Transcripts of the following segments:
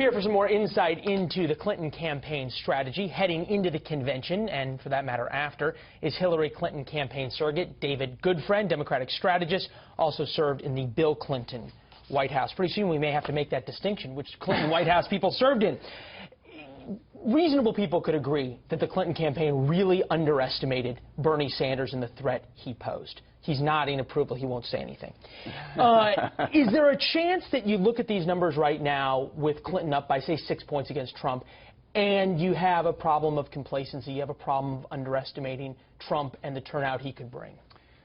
Here for some more insight into the Clinton campaign strategy heading into the convention, and for that matter after, is Hillary Clinton campaign surrogate David Goodfriend, Democratic strategist, also served in the Bill Clinton White House. Pretty soon we may have to make that distinction, which Clinton White House people served in. Reasonable people could agree that the Clinton campaign really underestimated Bernie Sanders and the threat he posed. He's nodding approval. He won't say anything. Is there a chance that you look at these numbers right now with Clinton up by, say, 6 points against Trump, and you have a problem of complacency, you have a problem of underestimating Trump and the turnout he could bring?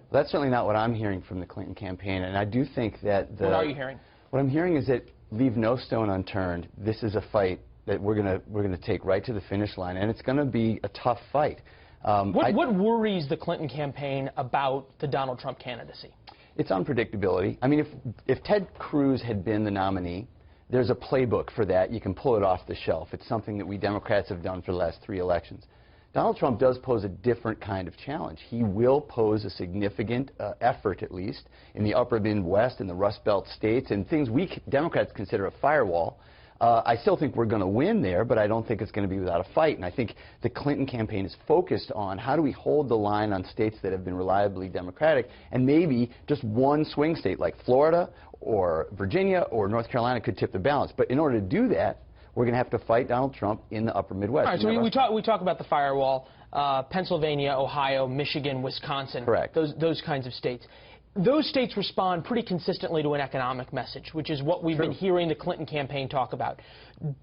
Well, that's certainly not what I'm hearing from the Clinton campaign, and I do think that What are you hearing? What I'm hearing is that leave no stone unturned. This is a fight that we're gonna take right to the finish line, and it's going to be a tough fight. What worries the Clinton campaign about the Donald Trump candidacy? It's unpredictability. I mean, if Ted Cruz had been the nominee, there's a playbook for that. You can pull it off the shelf. It's something that we Democrats have done for the last 3 elections. Donald Trump does pose a different kind of challenge. He will pose a significant effort, at least, in the upper Midwest and the Rust Belt states and things we Democrats consider a firewall. I still think we're going to win there, but I don't think it's going to be without a fight. And I think the Clinton campaign is focused on how do we hold the line on states that have been reliably Democratic, and maybe just one swing state like Florida or Virginia or North Carolina could tip the balance. But in order to do that, we're going to have to fight Donald Trump in the upper Midwest. All right, so we talk about the firewall, Pennsylvania, Ohio, Michigan, Wisconsin. Correct. Those kinds of states. Those states respond pretty consistently to an economic message, which is what we've been hearing the Clinton campaign talk about.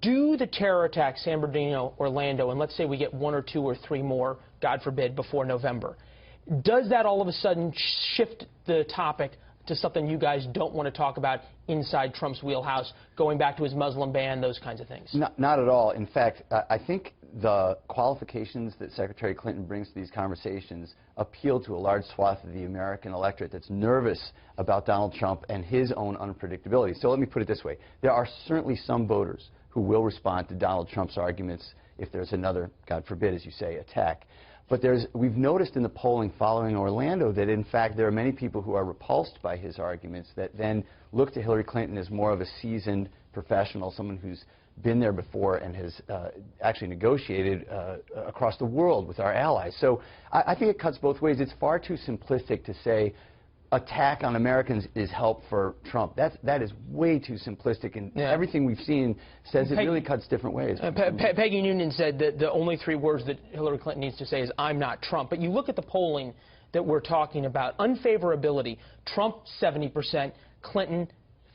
Do the terror attacks, San Bernardino, Orlando, and let's say we get 1 or 2 or 3 more, God forbid, before November, does that all of a sudden shift the topic to something you guys don't want to talk about inside Trump's wheelhouse, going back to his Muslim ban, those kinds of things? Not at all. In fact, I think the qualifications that Secretary Clinton brings to these conversations appeal to a large swath of the American electorate that's nervous about Donald Trump and his own unpredictability. So let me put it this way. There are certainly some voters who will respond to Donald Trump's arguments if there's another, God forbid, as you say, attack. But we've noticed in the polling following Orlando that, in fact, there are many people who are repulsed by his arguments that then look to Hillary Clinton as more of a seasoned professional, someone who's been there before and has actually negotiated across the world with our allies. So I think it cuts both ways. It's far too simplistic to say attack on Americans is help for Trump. That is way too simplistic, and everything we've seen says it really cuts different ways. Peggy Noonan said that the only 3 words that Hillary Clinton needs to say is, "I'm not Trump." But you look at the polling that we're talking about, unfavorability, Trump 70%, Clinton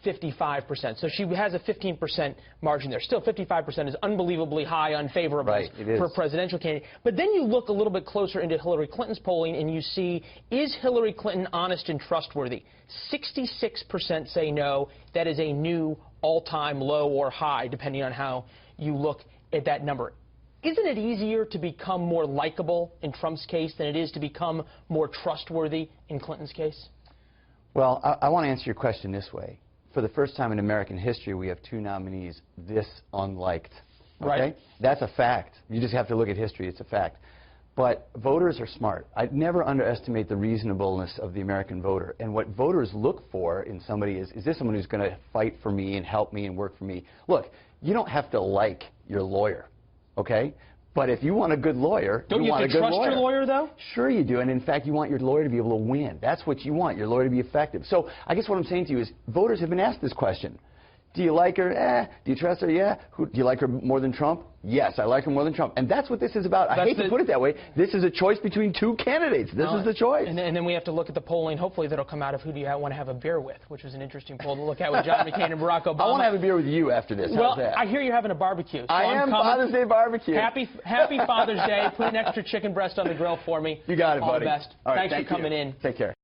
55%. So she has a 15% margin there. Still, 55% is unbelievably high unfavorable for a presidential candidate. But then you look a little bit closer into Hillary Clinton's polling and you see, is Hillary Clinton honest and trustworthy? 66% say no. That is a new all-time low or high, depending on how you look at that number. Isn't it easier to become more likable in Trump's case than it is to become more trustworthy in Clinton's case? Well, I want to answer your question this way. For the first time in American history, we have 2 nominees this unliked. Okay? Right. That's a fact. You just have to look at history. It's a fact. But voters are smart. I'd never underestimate the reasonableness of the American voter. And what voters look for in somebody is this someone who's going to fight for me and help me and work for me? Look, you don't have to like your lawyer, okay? But if you want a good lawyer, you want a good lawyer. Don't you have to trust your lawyer, though? Sure you do. And, in fact, you want your lawyer to be able to win. That's what you want, your lawyer to be effective. So I guess what I'm saying to you is voters have been asked this question. Do you like her? Do you trust her? Yeah. Do you like her more than Trump? Yes, I like her more than Trump. And that's what this is about. I hate to put it that way. This is a choice between 2 candidates. This is the choice. And then we have to look at the polling. Hopefully that'll come out of who do you want to have a beer with, which was an interesting poll to look at with John McCain and Barack Obama. I want to have a beer with you after this. Well, how's that? I hear you're having a barbecue. So I am Father's Day barbecue. Happy Father's Day. Put an extra chicken breast on the grill for me. You got it, buddy. All the best. All right, Thanks for coming in. Take care.